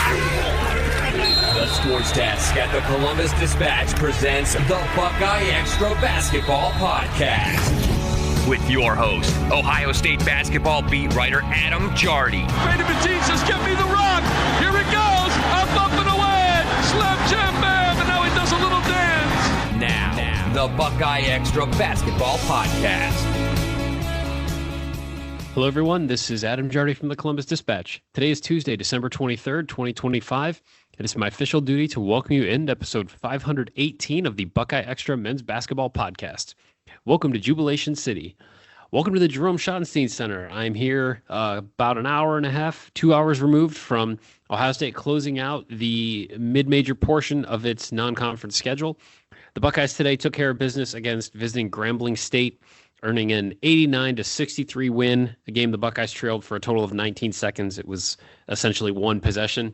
The Sports Desk at the Columbus Dispatch presents the BuckeyeXtra Basketball Podcast. With your host, Ohio State basketball beat writer Adam Jardy. Brady Batiste, get me the rock. Here it goes. Up and away. Slam jam bam. And now he does a little dance. Now, the BuckeyeXtra Basketball Podcast. Hello, everyone. This is Adam Jardy from the Columbus Dispatch. Today is Tuesday, December 23rd, 2025. It is my official duty to welcome you in to episode 518 of the BuckeyeXtra Men's Basketball Podcast. Welcome to Jubilation City. Welcome to the Jerome Schottenstein Center. I'm here about an hour and a half, 2 hours removed from Ohio State closing out the mid-major portion of its non-conference schedule. The Buckeyes today took care of business against visiting Grambling State, earning an 89-63 win, a game the Buckeyes trailed for a total of 19 seconds. It was essentially one possession,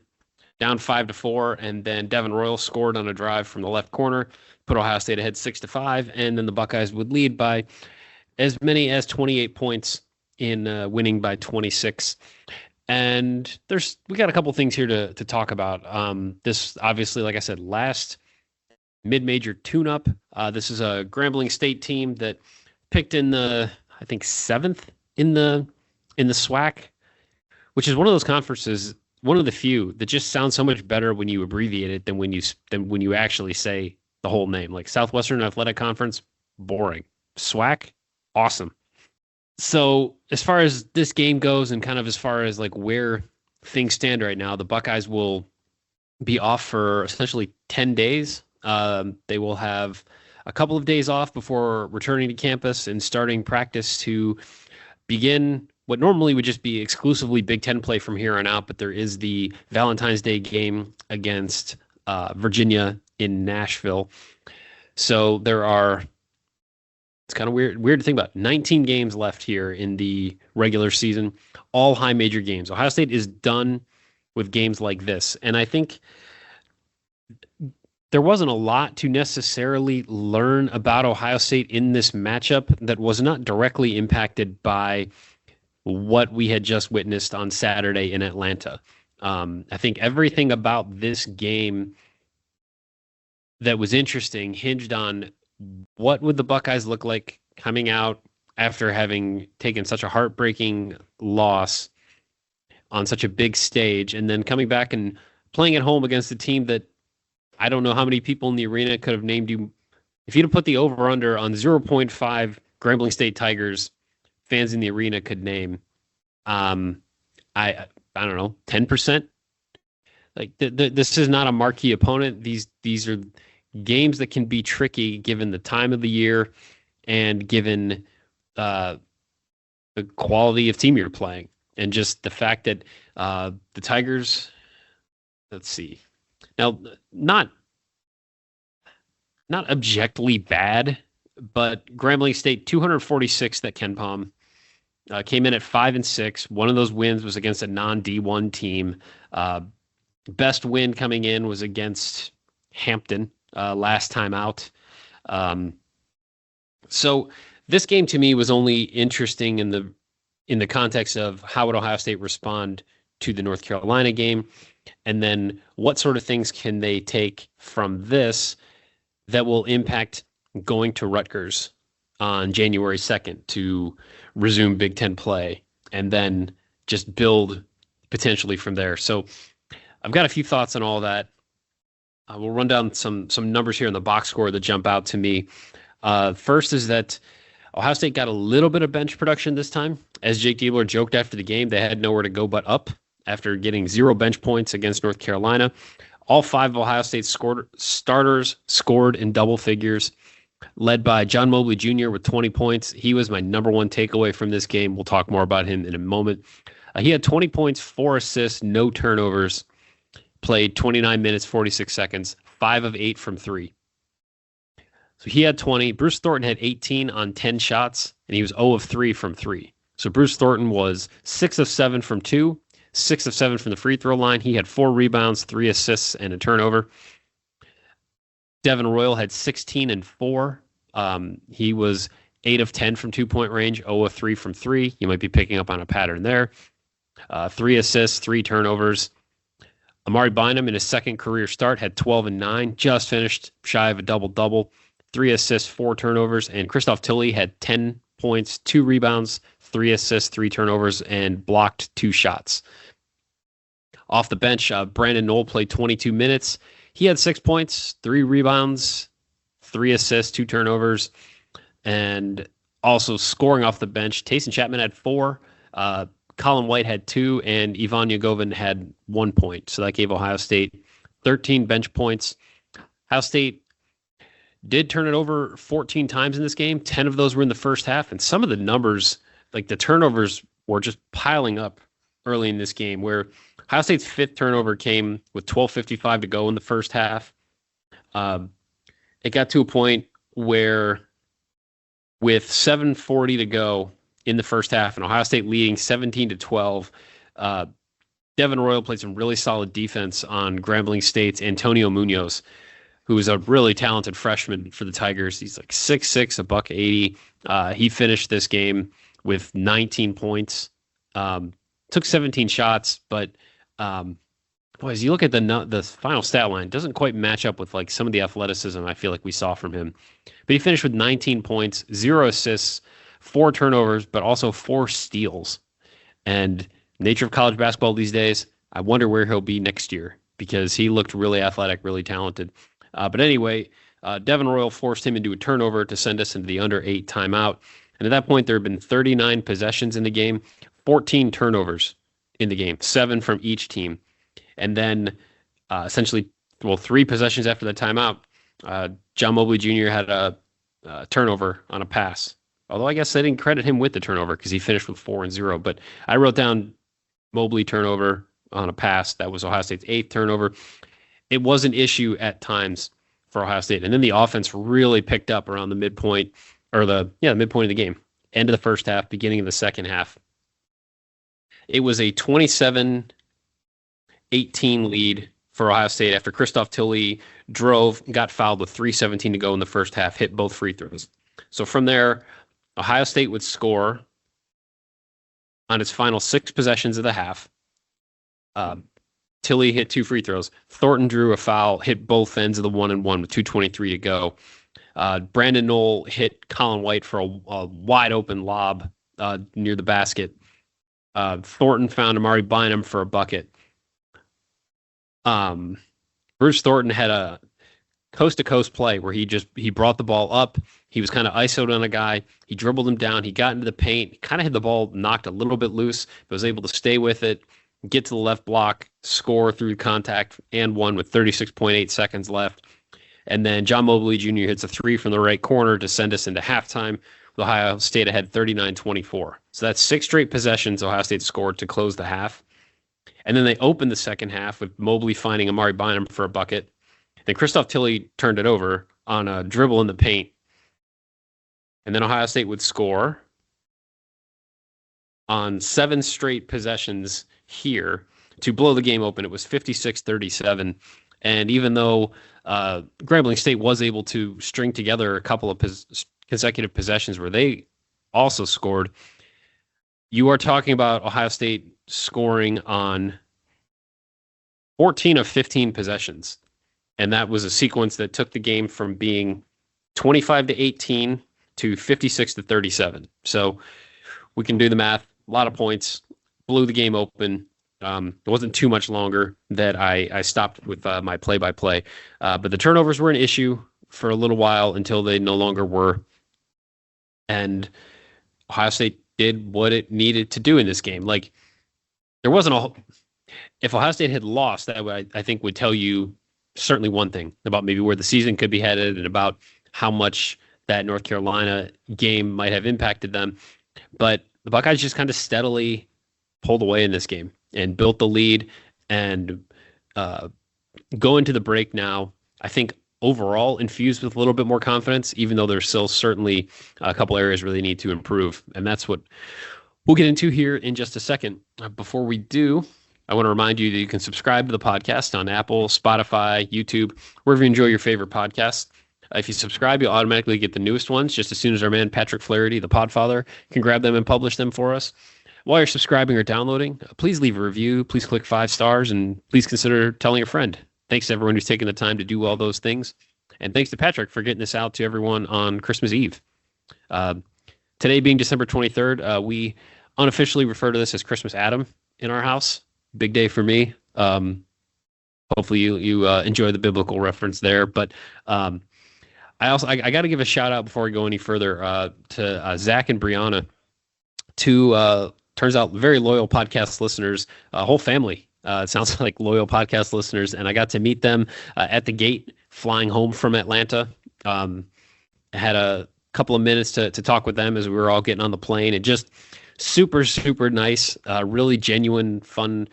down 5-4, and then Devin Royal scored on a drive from the left corner, put Ohio State ahead 6-5, and then the Buckeyes would lead by as many as 28 points in winning by 26. And we got a couple things here to talk about. This obviously, like I said, last mid-major tune-up. This is a Grambling State team that picked in the, I think, 7th in the SWAC, which is one of those conferences, one of the few that just sounds so much better when you abbreviate it than when you actually say the whole name. Like Southwestern Athletic Conference, boring. SWAC, awesome. So as far as this game goes, and kind of as far as like where things stand right now, the Buckeyes will be off for essentially 10 days. They will have a couple of days off before returning to campus and starting practice to begin what normally would just be exclusively Big Ten play from here on out. But there is the Valentine's Day game against Virginia in Nashville. So it's kind of weird to think about, 19 games left here in the regular season, all high major games. Ohio State is done with games like this. And I think there wasn't a lot to necessarily learn about Ohio State in this matchup that was not directly impacted by what we had just witnessed on Saturday in Atlanta. I think everything about this game that was interesting hinged on what would the Buckeyes look like coming out after having taken such a heartbreaking loss on such a big stage, and then coming back and playing at home against a team that I don't know how many people in the arena could have named you. If you'd have put the over-under on 0.5 Grambling State Tigers fans in the arena could name, I don't know, 10%. Like this is not a marquee opponent. These are games that can be tricky given the time of the year and given the quality of team you're playing, and just the fact that the Tigers. Let's see. Now, not objectively bad, but Grambling State 246th at KenPom, came in at 5-6. One of those wins was against a non-D1 team. Best win coming in was against Hampton last time out. So this game to me was only interesting in the context of how would Ohio State respond to the North Carolina game. And then what sort of things can they take from this that will impact going to Rutgers on January 2nd to resume Big Ten play, and then just build potentially from there. So I've got a few thoughts on all that. We'll run down some numbers here in the box score that jump out to me. First is that Ohio State got a little bit of bench production this time. As Jake Diebler joked after the game, they had nowhere to go but up after getting 0 bench points against North Carolina. All 5 of Ohio State's starters scored in double figures, led by John Mobley Jr. with 20 points. He was my number one takeaway from this game. We'll talk more about him in a moment. He had 20 points, 4 assists, no turnovers, played 29 minutes, 46 seconds, 5 of 8 from 3. So he had 20. Bruce Thornton had 18 on 10 shots, and he was 0 of 3 from 3. So Bruce Thornton was 6 of 7 from 2, 6 of 7 from the free throw line. He had 4 rebounds, 3 assists, and a turnover. Devin Royal had 16 and 4. He was 8 of 10 from 2-point range, 0 of 3 from 3. You might be picking up on a pattern there. 3 assists, 3 turnovers. Amari Bynum in his second career start had 12 and 9, just finished shy of a double-double, 3 assists, 4 turnovers, and Christoph Tilley had 10 points, 2 rebounds, 3 assists, 3 turnovers, and blocked 2 shots. Off the bench, Brandon Knoll played 22 minutes. He had 6 points, 3 rebounds, 3 assists, 2 turnovers, and also scoring off the bench. Tayson Chapman had 4, Colin White had 2, and Ivan Yagovin had 1 point. So that gave Ohio State 13 bench points. Ohio State did turn it over 14 times in this game. 10 of those were in the first half, and some of the numbers, like the turnovers, were just piling up early in this game, where Ohio State's 5th turnover came with 12:55 to go in the first half. It got to a point where, with 7:40 to go in the first half, and Ohio State leading 17-12, Devin Royal played some really solid defense on Grambling State's Antonio Munoz, who is a really talented freshman for the Tigers. He's like 6'6", $180. He finished this game with 19 points. Took 17 shots, but as you look at the final stat line, it doesn't quite match up with like some of the athleticism I feel like we saw from him. But he finished with 19 points, 0 assists, 4 turnovers, but also 4 steals. And nature of college basketball these days, I wonder where he'll be next year, because he looked really athletic, really talented. But anyway, Devin Royal forced him into a turnover to send us into the under 8 timeout. And at that point, there had been 39 possessions in the game, 14 turnovers in the game, 7 from each team. And then essentially, 3 possessions after the timeout, John Mobley Jr. had a turnover on a pass. Although I guess they didn't credit him with the turnover because he finished with 4 and 0. But I wrote down Mobley turnover on a pass. That was Ohio State's 8th turnover. It was an issue at times for Ohio State. And then the offense really picked up around the midpoint, or the midpoint of the game. End of the first half, beginning of the second half. It was a 27-18 lead for Ohio State after Christoph Tilley drove, got fouled with 3:17 to go in the first half, hit both free throws. So from there, Ohio State would score on its final 6 possessions of the half. Tilley hit 2 free throws. Thornton drew a foul, hit both ends of the 1-and-1 with 2:23 to go. Brandon Knoll hit Colin White for a wide open lob near the basket. Thornton found Amari Bynum for a bucket. Bruce Thornton had a coast-to-coast play where he brought the ball up. He was kind of isoed on a guy. He dribbled him down. He got into the paint. Kind of had the ball knocked a little bit loose, but was able to stay with it, get to the left block, score through contact, and won with 36.8 seconds left. And then John Mobley Jr. hits a 3 from the right corner to send us into halftime, with Ohio State ahead 39-24. So that's 6 straight possessions Ohio State scored to close the half. And then they opened the second half with Mobley finding Amari Bynum for a bucket. Then Christoph Tilley turned it over on a dribble in the paint. And then Ohio State would score on 7 straight possessions here to blow the game open. It was 56-37. And even though Grambling State was able to string together a couple of consecutive possessions where they also scored, you are talking about Ohio State scoring on 14 of 15 possessions. And that was a sequence that took the game from being 25-18 to 56-37. So we can do the math. A lot of points. Blew the game open. It wasn't too much longer that I stopped with my play-by-play. But the turnovers were an issue for a little while until they no longer were. And Ohio State did what it needed to do in this game. Like, there wasn't a... If Ohio State had lost, that I think would tell you certainly one thing about maybe where the season could be headed and about how much that North Carolina game might have impacted them. But the Buckeyes just kind of steadily pulled away in this game and built the lead and go into the break now, I think, overall infused with a little bit more confidence, even though there's still certainly a couple areas where they need to improve. And that's what we'll get into here in just a second. Before we do, I want to remind you that you can subscribe to the podcast on Apple, Spotify, YouTube, wherever you enjoy your favorite podcasts. If you subscribe, you'll automatically get the newest ones just as soon as our man Patrick Flaherty, the Podfather, can grab them and publish them for us. while you're subscribing or downloading, please leave a review. Please click 5 stars, and please consider telling a friend. Thanks to everyone who's taken the time to do all those things. And thanks to Patrick for getting this out to everyone on Christmas Eve. Today being December 23rd, we unofficially refer to this as Christmas Adam in our house. Big day for me. Hopefully you enjoy the biblical reference there. But I got to give a shout out before we go any further to Zach and Brianna, two turns out very loyal podcast listeners, a whole family. It sounds like loyal podcast listeners, and I got to meet them at the gate flying home from Atlanta. I had a couple of minutes to talk with them as we were all getting on the plane, and just super, super nice, really genuine, fun,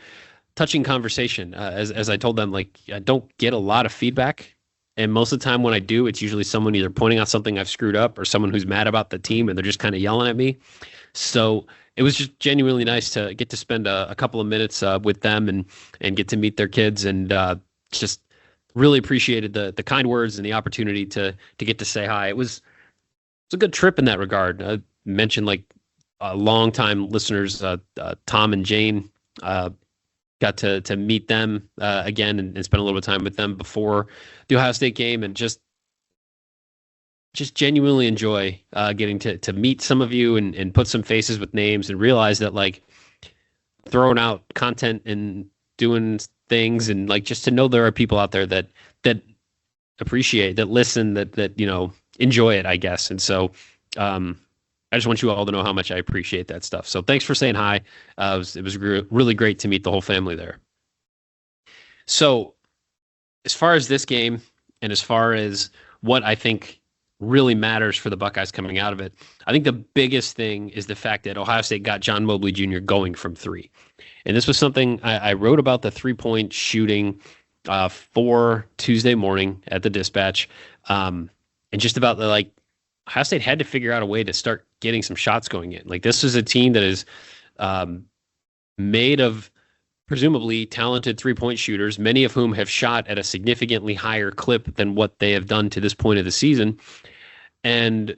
touching conversation. As I told them, like, I don't get a lot of feedback. And most of the time when I do, it's usually someone either pointing out something I've screwed up or someone who's mad about the team and they're just kind of yelling at me. So it was just genuinely nice to get to spend a couple of minutes with them and get to meet their kids, and just really appreciated the kind words and the opportunity to get to say hi. It was a good trip in that regard. I mentioned like longtime listeners, Tom and Jane, got to meet them again and spend a little bit of time with them before the Ohio State game, and just genuinely enjoy getting to meet some of you and put some faces with names and realize that, like, throwing out content and doing things, and like just to know there are people out there that appreciate, that listen, that enjoy it, I guess. And so I just want you all to know how much I appreciate that stuff. So thanks for saying hi. It was really great to meet the whole family there. So as far as this game, and as far as what I think really matters for the Buckeyes coming out of it, I think the biggest thing is the fact that Ohio State got John Mobley Jr. going from three. And this was something I wrote about, the 3-point shooting for Tuesday morning at the Dispatch. And just about Ohio State had to figure out a way to start getting some shots going in. Like, this is a team that is made of presumably talented 3-point shooters, many of whom have shot at a significantly higher clip than what they have done to this point of the season. And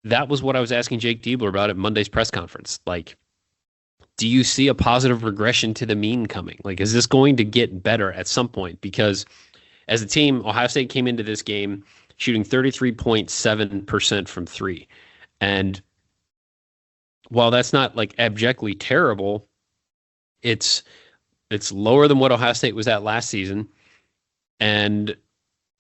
that was what I was asking Jake Diebler about at Monday's press conference. Like, do you see a positive regression to the mean coming? Like, is this going to get better at some point? Because as a team, Ohio State came into this game shooting 33.7% from three. And while that's not like abjectly terrible, it's lower than what Ohio State was at last season. And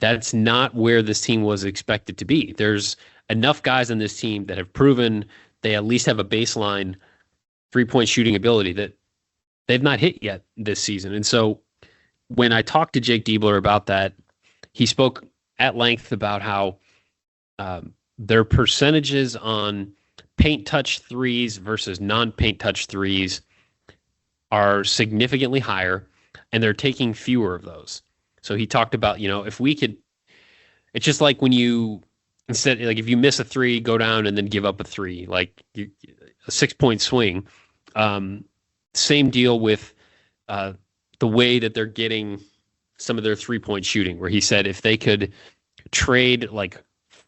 that's not where this team was expected to be. There's enough guys on this team that have proven they at least have a baseline 3-point shooting ability that they've not hit yet this season. And so when I talked to Jake Diebler about that, he spoke at length about how their percentages on paint touch threes versus non-paint touch threes are significantly higher, and they're taking fewer of those. So he talked about, if we could, it's just like when you, instead, like if you miss a three, go down and then give up a three, like a 6-point swing. Same deal with the way that they're getting some of their 3-point shooting, where he said if they could trade like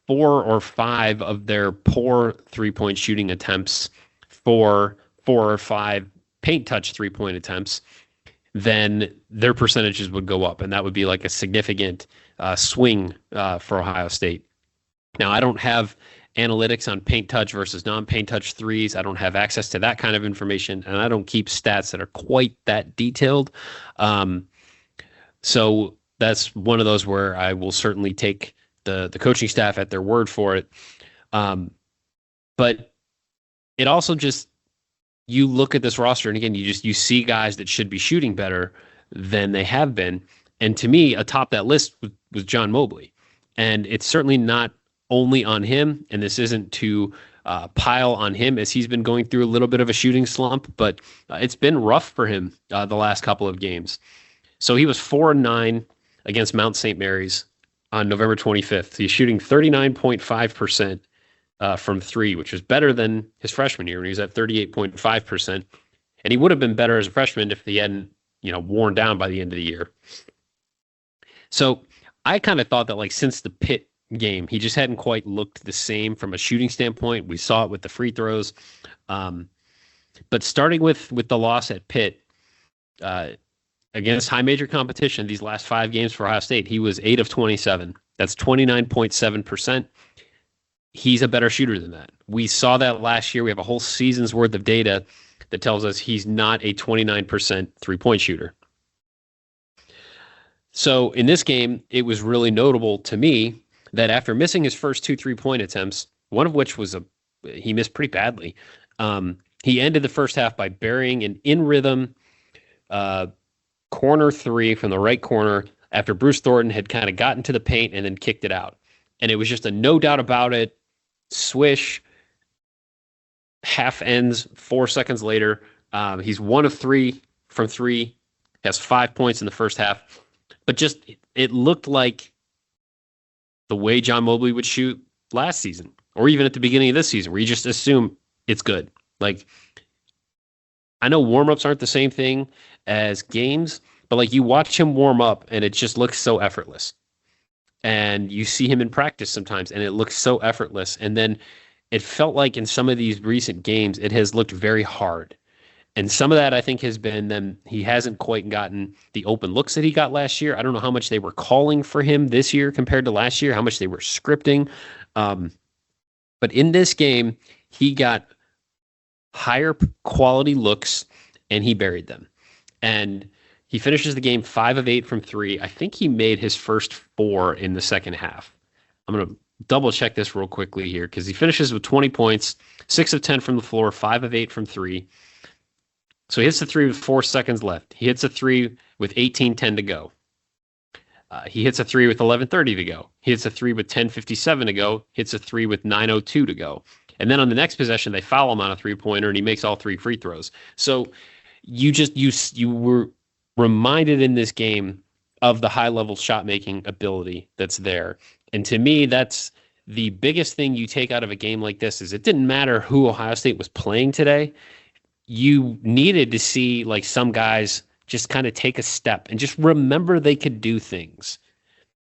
4 or 5 of their poor 3-point shooting attempts for 4 or 5 paint touch 3-point attempts, then their percentages would go up, and that would be like a significant swing for Ohio State. Now, I don't have analytics on paint touch versus non-paint touch threes. I don't have access to that kind of information, and I don't keep stats that are quite that detailed. So that's one of those where I will certainly take the coaching staff at their word for it. But it also just, you look at this roster, and again, you see guys that should be shooting better than they have been. And to me, atop that list was John Mobley. And it's certainly not only on him, and this isn't to pile on him as he's been going through a little bit of a shooting slump, but it's been rough for him the last couple of games. So he was 4-9 against Mount St. Mary's on November 25th. He's shooting 39.5% from three, which is better than his freshman year when he was at 38.5%. And he would have been better as a freshman if he hadn't, worn down by the end of the year. So I kind of thought that, like, since the Pitt game, he just hadn't quite looked the same from a shooting standpoint. We saw it with the free throws. But starting with the loss at Pitt, against high major competition, these last 5 games for Ohio State, he was 8 of 27. That's 29.7%. He's a better shooter than that. We saw that last year. We have a whole season's worth of data that tells us he's not a 29% three-point shooter. So in this game, it was really notable to me that after missing his first 2 3-point attempts, one of which was he missed pretty badly, he ended the first half by burying an in-rhythm corner 3 from the right corner after Bruce Thornton had kind of gotten to the paint and then kicked it out. And it was just a no doubt about it, swish, half ends 4 seconds later. He's 1 of 3 from 3, has 5 points in the first half. But just, it looked like the way John Mobley would shoot last season, or even at the beginning of this season, where you just assume it's good. Like, I know warm-ups aren't the same thing as games, but like you watch him warm up and it just looks so effortless. And you see him in practice sometimes and it looks so effortless. And then it felt like in some of these recent games, it has looked very hard. And some of that, I think, has been then he hasn't quite gotten the open looks that he got last year. I don't know how much they were calling for him this year compared to last year, how much they were scripting. But in this game, he got higher quality looks and he buried them. And he finishes the game 5 of 8 from 3. I think he made his first 4 in the second half. I'm going to double check this real quickly here because he finishes with 20 points, 6 of 10 from the floor, 5 of 8 from 3. So he hits the 3 with 4 seconds left. He hits a 3 with 18:10 to go. He hits a 3 with 11:30 to go. He hits a 3 with 10:57 to go. Hits a 3 with 9:02 to go. And then on the next possession, they foul him on a 3-pointer, and he makes all 3 free throws. So you were reminded in this game of the high-level shot-making ability that's there. And to me, that's the biggest thing you take out of a game like this is it didn't matter who Ohio State was playing today. You needed to see like some guys just kind of take a step and just remember they could do things.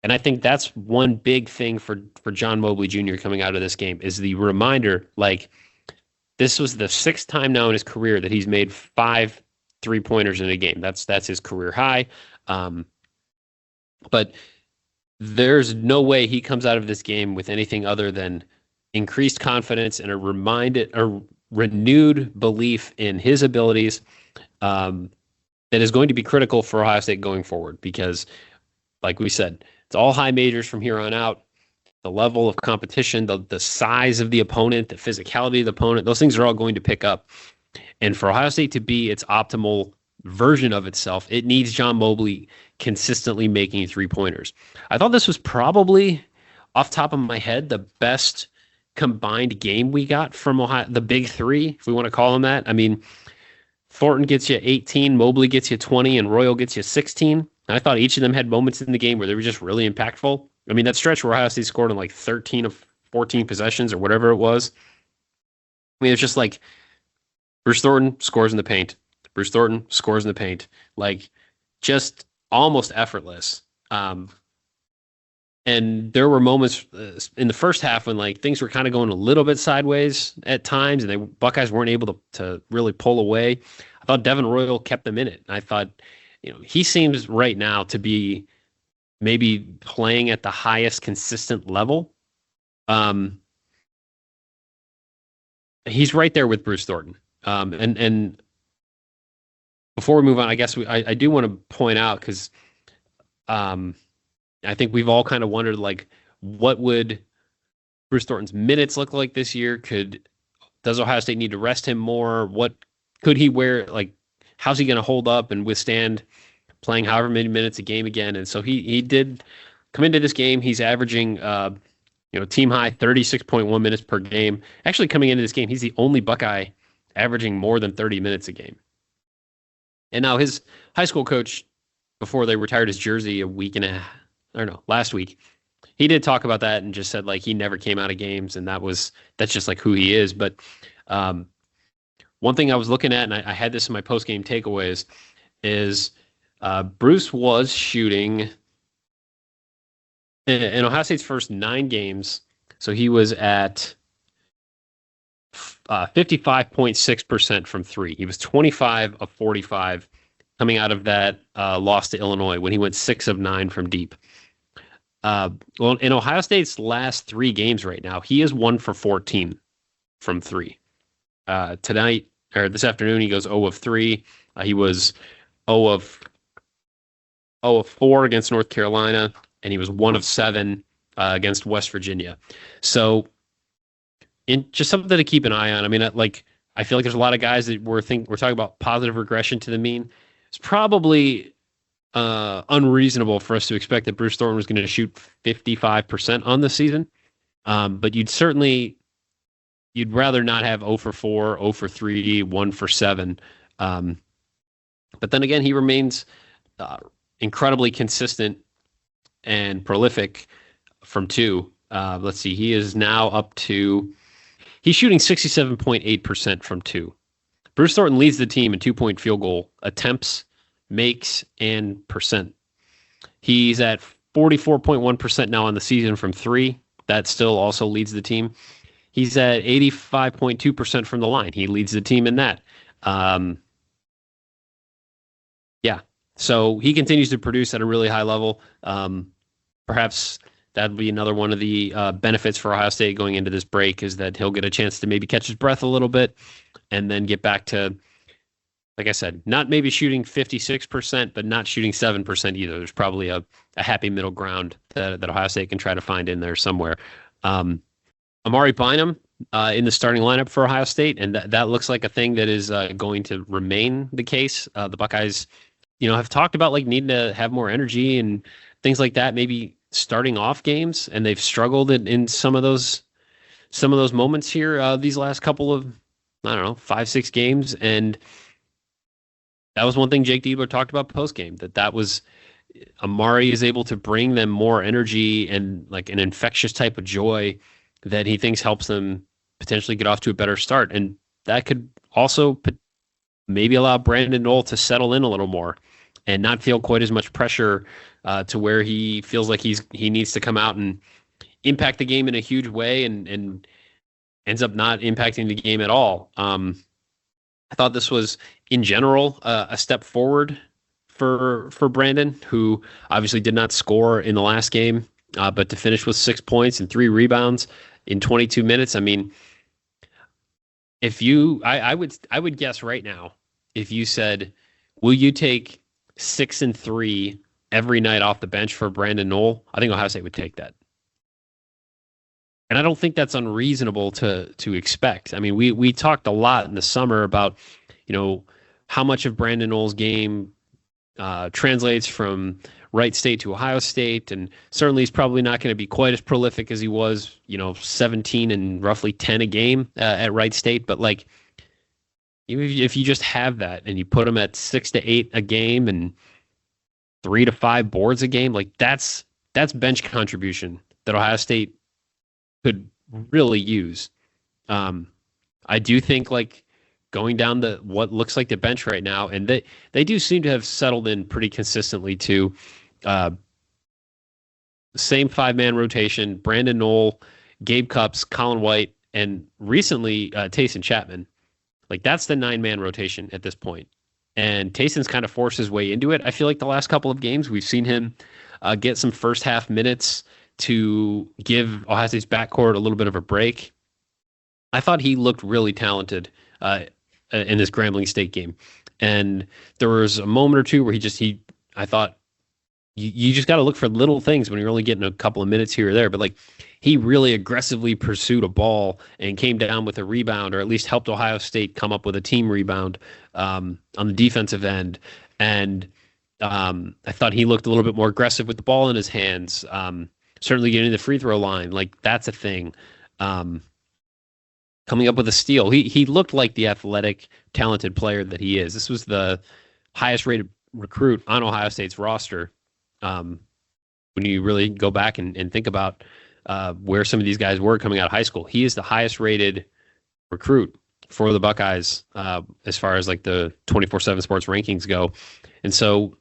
And I think that's one big thing for John Mobley Jr. coming out of this game is the reminder, like this was the 6th time now in his career that he's made 5 3-pointers in a game. That's his career high. But there's no way he comes out of this game with anything other than increased confidence and a renewed belief in his abilities that is going to be critical for Ohio State going forward because, like we said, it's all high majors from here on out. The level of competition, the size of the opponent, the physicality of the opponent, those things are all going to pick up. And for Ohio State to be its optimal version of itself, it needs John Mobley consistently making 3-pointers. I thought this was probably, off the top of my head, the best combined game we got from Ohio, the big 3, if we want to call them that. I mean, Thornton gets you 18, Mobley gets you 20, and Royal gets you 16. I thought each of them had moments in the game where they were just really impactful. I mean, that stretch where Ohio State scored in like 13 of 14 possessions or whatever it was. I mean, it's just like Bruce Thornton scores in the paint. Bruce Thornton scores in the paint. Like, just almost effortless. And there were moments in the first half when like things were kind of going a little bit sideways at times, and the Buckeyes weren't able to really pull away. I thought Devin Royal kept them in it. And I thought, he seems right now to be maybe playing at the highest consistent level. He's right there with Bruce Thornton. And before we move on, I guess I do want to point out because I think we've all kind of wondered, like, what would Bruce Thornton's minutes look like this year? Does Ohio State need to rest him more? What could he wear? Like, how's he going to hold up and withstand playing however many minutes a game again? And so he did come into this game. He's averaging, team high 36.1 minutes per game. Actually, coming into this game, he's the only Buckeye averaging more than 30 minutes a game. And now his high school coach, before they retired his jersey last week, he did talk about that and just said like he never came out of games, and that's just like who he is. But one thing I was looking at, and I had this in my post-game takeaways, is Bruce was shooting in Ohio State's first 9 games. So he was at 55.6% from three. He was 25 of 45 coming out of that loss to Illinois when he went 6 of 9 from deep. Well, in Ohio State's last 3 games right now, he is 1 for 14 from three. Tonight, or this afternoon, he goes 0 of 3. He was 0 of 4 against North Carolina, and he was 1 of 7 against West Virginia. So, just something to keep an eye on. I mean, I feel like there's a lot of guys that we're talking about positive regression to the mean. It's probably unreasonable for us to expect that Bruce Thornton was going to shoot 55% on the season. But you'd rather not have 0 for 4, 0 for 3, 1 for 7. But then again, he remains incredibly consistent and prolific from 2. Let's see, he is now up to, he's shooting 67.8% from 2. Bruce Thornton leads the team in 2-point field goal attempts, makes, and percent. He's at 44.1% now on the season from 3. That still also leads the team. He's at 85.2% from the line. He leads the team in that. So he continues to produce at a really high level. Perhaps that'd be another one of the benefits for Ohio State going into this break, is that he'll get a chance to maybe catch his breath a little bit and then get back to, like I said, not maybe shooting 56%, but not shooting 7% either. There's probably a happy middle ground that Ohio State can try to find in there somewhere. Amari Bynum in the starting lineup for Ohio State, and that looks like a thing that is going to remain the case. The Buckeyes, have talked about needing to have more energy and things like that, maybe starting off games, and they've struggled in some of those moments here these last couple of, 5-6 games. And that was one thing Jake Diebler talked about post game, that was Amari is able to bring them more energy and an infectious type of joy that he thinks helps them potentially get off to a better start. And that could also maybe allow Brandon Knoll to settle in a little more and not feel quite as much pressure to where he feels like he needs to come out and impact the game in a huge way and ends up not impacting the game at all. I thought this was, in general, a step forward for Brandon, who obviously did not score in the last game, but to finish with 6 points and 3 rebounds in 22 minutes. I mean, I would guess right now, if you said, will you take 6 and 3 every night off the bench for Brandon Knoll, I think Ohio State would take that. And I don't think that's unreasonable to expect. I mean, we talked a lot in the summer about, how much of Brandon Knoll's game translates from Wright State to Ohio State, and certainly he's probably not going to be quite as prolific as he was, 17 and roughly 10 a game at Wright State. But even if you just have that and you put him at 6 to 8 a game and 3 to 5 boards a game, that's bench contribution that Ohio State could really use. I do think going down what looks like the bench right now, and they do seem to have settled in pretty consistently to same 5-man rotation: Brandon Knoll, Gabe Cupps, Colin White, and recently Tayson Chapman. That's the 9-man rotation at this point. And Tayson's kind of forced his way into it. I feel like the last couple of games we've seen him get some first half minutes to give Ohio State's backcourt a little bit of a break. I thought he looked really talented in this Grambling State game. And there was a moment or two where I thought you just got to look for little things when you're only getting a couple of minutes here or there. But he really aggressively pursued a ball and came down with a rebound, or at least helped Ohio State come up with a team rebound on the defensive end. And I thought he looked a little bit more aggressive with the ball in his hands. Certainly getting to the free throw line, that's a thing. Coming up with a steal. He looked like the athletic, talented player that he is. This was the highest rated recruit on Ohio State's roster. When you really go back and think about where some of these guys were coming out of high school, he is the highest rated recruit for the Buckeyes as far as the 24/7 Sports rankings go. And so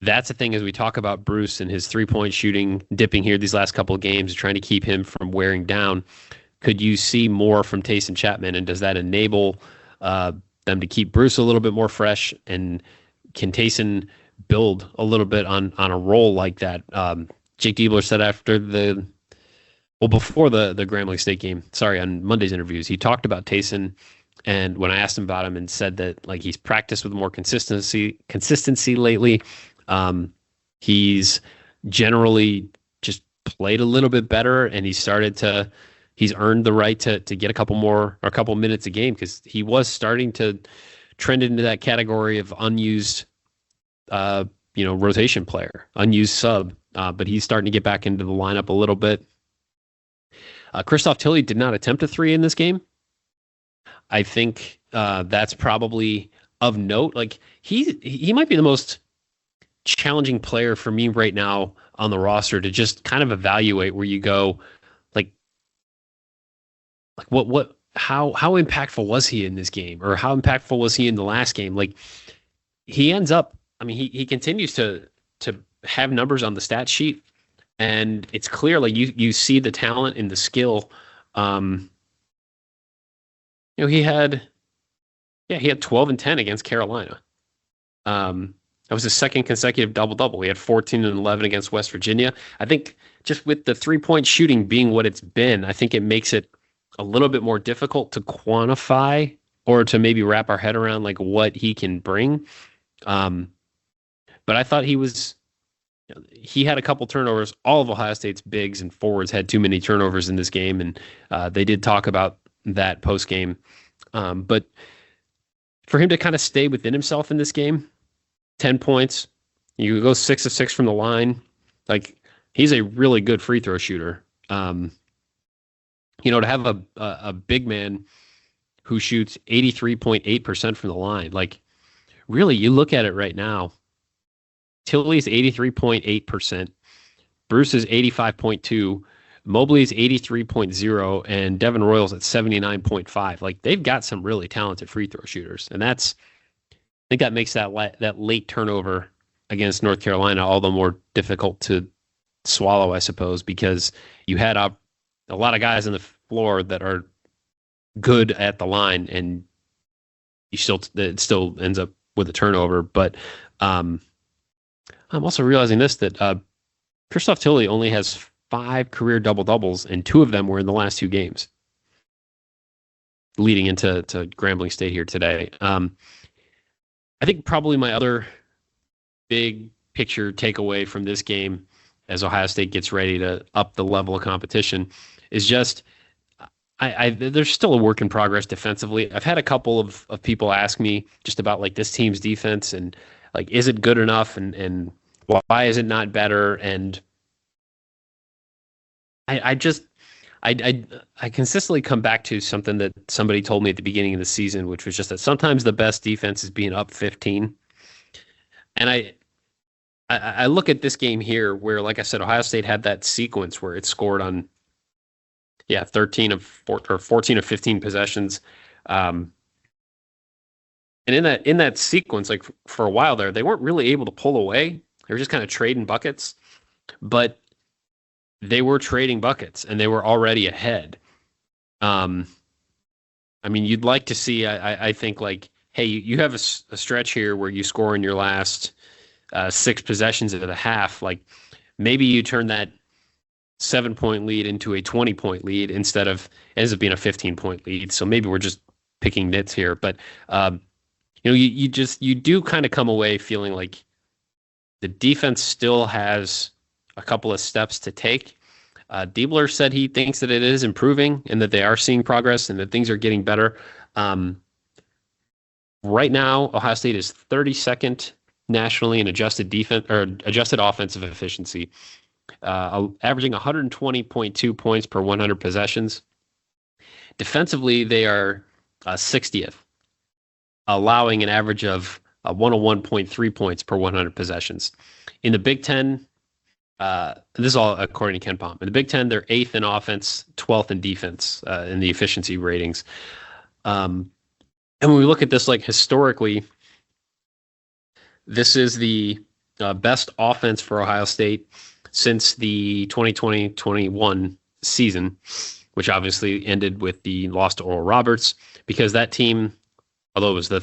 that's the thing as we talk about Bruce and his 3-point shooting dipping here these last couple of games, trying to keep him from wearing down. Could you see more from Taysom Chapman, and does that enable them to keep Bruce a little bit more fresh? And can Taysom build a little bit on a role like that? Jake Diebler said before the Grambling State game, on Monday's interviews, he talked about Taysom, and when I asked him about him, and said that like he's practiced with more consistency lately. He's generally just played a little bit better, and he's earned the right to get a couple minutes a game, because he was starting to trend into that category of unused, rotation player, unused sub. But he's starting to get back into the lineup a little bit. Christoph Tilley did not attempt a three in this game. I think that's probably of note. Like he might be the most challenging player for me right now on the roster to just kind of evaluate, where you go, like how impactful was he in this game, or how impactful was he in the last game? Like he ends up, he continues to have numbers on the stat sheet, and it's clear, like you see the talent and the skill. He had 12 and 10 against Carolina. That was his second consecutive double-double. He had 14 and 11 against West Virginia. I think just with the three-point shooting being what it's been, I think it makes it a little bit more difficult to quantify, or to maybe wrap our head around like what he can bring. But I thought he had a couple turnovers. All of Ohio State's bigs and forwards had too many turnovers in this game, and they did talk about that post-game. But for him to kind of stay within himself in this game, 10 points, you go 6 of 6 from the line. Like, he's a really good free throw shooter. To have a big man who shoots 83.8% from the line, like, really, you look at it right now, Tilley's 83.8%, Bruce is 85.2%, Mobley's 83.0%, and Devin Royals at 79.5%. Like, they've got some really talented free throw shooters, and I think that makes that late turnover against North Carolina all the more difficult to swallow, I suppose, because you had a lot of guys on the floor that are good at the line, and it still ends up with a turnover. But I'm also realizing that Christoph Tilley only has 5 career double-doubles, and 2 of them were in the last 2 games leading into Grambling State here today. I think probably my other big picture takeaway from this game, as Ohio State gets ready to up the level of competition, is just there's still a work in progress defensively. I've had a couple of people ask me just about like this team's defense, and like, is it good enough, and why is it not better? And I consistently come back to something that somebody told me at the beginning of the season, which was just that sometimes the best defense is being up 15. And I look at this game here where, like I said, Ohio State had that sequence where it scored on 14 of 15 possessions. And in that sequence, like for a while there, they weren't really able to pull away. They were just kind of trading buckets, but they were trading buckets and they were already ahead. You'd like to see, I think, like, hey, you have a stretch here where you score in your last 6 possessions of the half. Like, maybe you turn that 7-point lead into a 20-point lead instead of ends up being a 15-point lead. So maybe we're just picking nits here, but you do kind of come away feeling like the defense still has a couple of steps to take. Diebler said he thinks that it is improving and that they are seeing progress and that things are getting better. Right now, Ohio State is 32nd nationally in adjusted defense or adjusted offensive efficiency, averaging 120.2 points per 100 possessions. Defensively, they are 60th, allowing an average of 101.3 points per 100 possessions. In the Big Ten, this is all according to Ken Pom. In the Big Ten, they're 8th in offense, 12th in defense in the efficiency ratings. And when we look at this, like, historically, this is the best offense for Ohio State since the 2020-21 season. which obviously ended with the loss to Oral Roberts, because that team, although it was the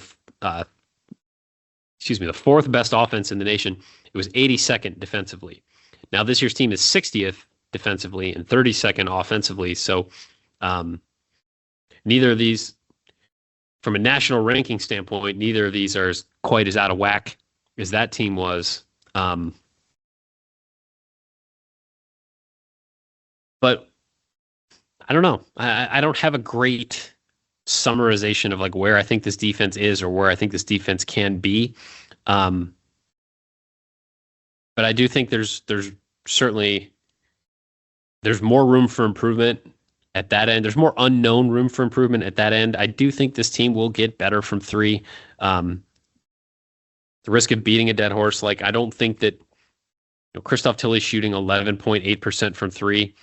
fourth best offense in the nation, it was 82nd defensively. Now this year's team is 60th defensively and 32nd offensively. So neither of these, from a national ranking standpoint, neither of these are quite as out of whack as that team was. But I don't know. I don't have a great summarization of like where I think this defense is or where I think this defense can be. But I do think there's certainly more room for improvement at that end. There's more unknown room for improvement at that end. I do think this team will get better from three. The risk of beating a dead horse, like I don't think that Christoph Tilley's shooting 11.8% from three.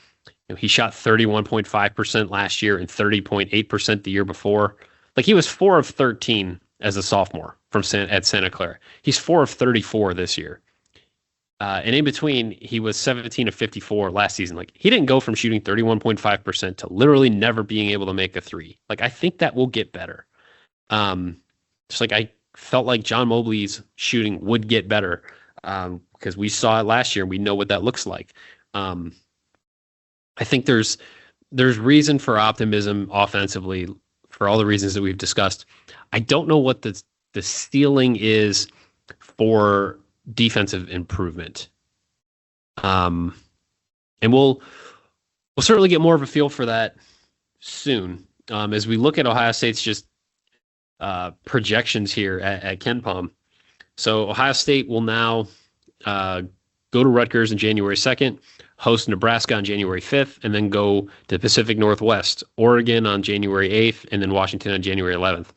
He shot 31.5% last year and 30.8% the year before. Like he was 4 of 13 as a sophomore at Santa Clara. He's 4 of 34 this year. And in between, he was 17 of 54 last season. Like he didn't go from shooting 31.5% to literally never being able to make a three. Like I think that will get better. Just like I felt like John Mobley's shooting would get better because we saw it last year and we know what that looks like. I think there's reason for optimism offensively for all the reasons that we've discussed. I don't know what the ceiling is for defensive improvement. And we'll certainly get more of a feel for that soon as we look at Ohio State's just projections here at KenPom. So Ohio State will now go to Rutgers on January 2nd, host Nebraska on January 5th, and then go to the Pacific Northwest, Oregon on January 8th, and then Washington on January 11th.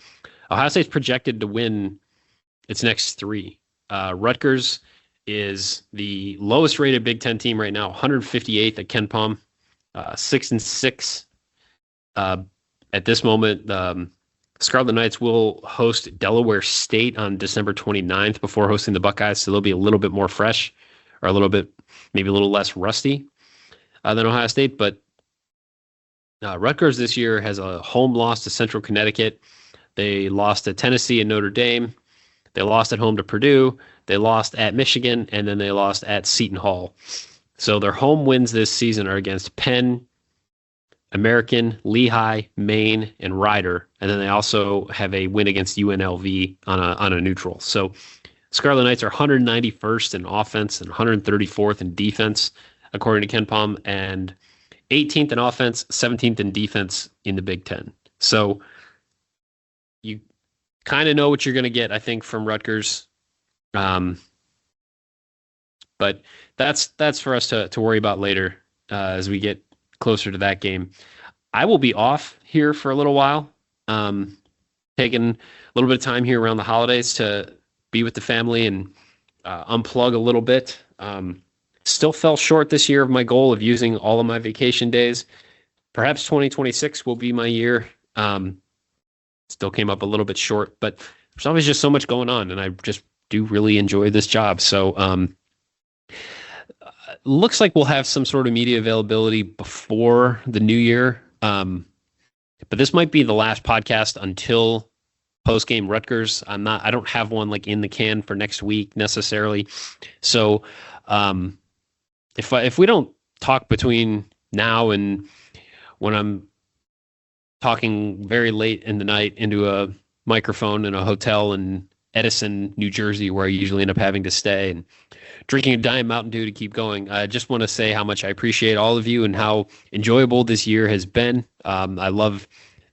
Ohio State's projected to win its next three. Rutgers is the lowest rated Big Ten team right now, 158th at KenPom, 6-6. At this moment, Scarlet Knights will host Delaware State on December 29th before hosting the Buckeyes, so they'll be a little bit more fresh or maybe a little less rusty than Ohio State. But Rutgers this year has a home loss to Central Connecticut. They lost to Tennessee and Notre Dame. They lost at home to Purdue. They lost at Michigan, and then they lost at Seton Hall. So their home wins this season are against Penn, American, Lehigh, Maine, and Rider. And then they also have a win against UNLV on a neutral. So Scarlet Knights are 191st in offense and 134th in defense, according to KenPom, and 18th in offense, 17th in defense in the Big Ten. So you kind of know what you're going to get, I think, from Rutgers. But that's for us to worry about later as we get closer to that game. I will be off here for a little while, taking a little bit of time here around the holidays to be with the family and unplug a little bit. Still fell short this year of my goal of using all of my vacation days. Perhaps 2026 will be my year. Still came up a little bit short, but there's always just so much going on, and I just do really enjoy this job. So looks like we'll have some sort of media availability before the new year. But this might be the last podcast until post-game Rutgers. I don't have one like in the can for next week necessarily. So if we don't talk between now and when I'm talking very late in the night into a microphone in a hotel in Edison, New Jersey, where I usually end up having to stay, and drinking a Diet Mountain Dew to keep going, I just want to say how much I appreciate all of you and how enjoyable this year has been. I love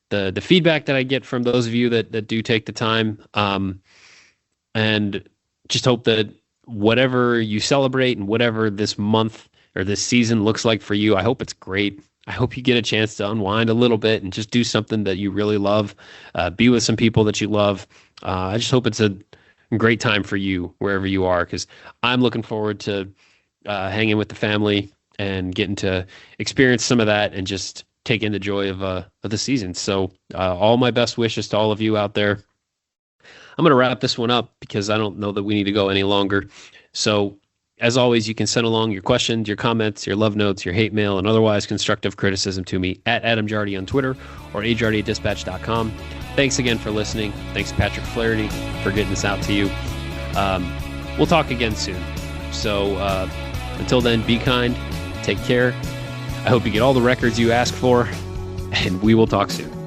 the feedback that I get from those of you that do take the time, and just hope that whatever you celebrate and whatever this month or this season looks like for you, I hope it's great. I hope you get a chance to unwind a little bit and just do something that you really love, be with some people that you love. I just hope it's a great time for you wherever you are, because I'm looking forward to hanging with the family and getting to experience some of that and just take in the joy of the season. So all my best wishes to all of you out there. I'm going to wrap this one up because I don't know that we need to go any longer. So As always, you can send along your questions, your comments, your love notes, your hate mail, and otherwise constructive criticism to me at Adam Jardy on Twitter or ajardy@dispatch.com. Thanks again for listening. Thanks, Patrick Flaherty, for getting this out to you. We'll talk again soon. So until then, be kind, take care. I hope you get all the records you ask for, and we will talk soon.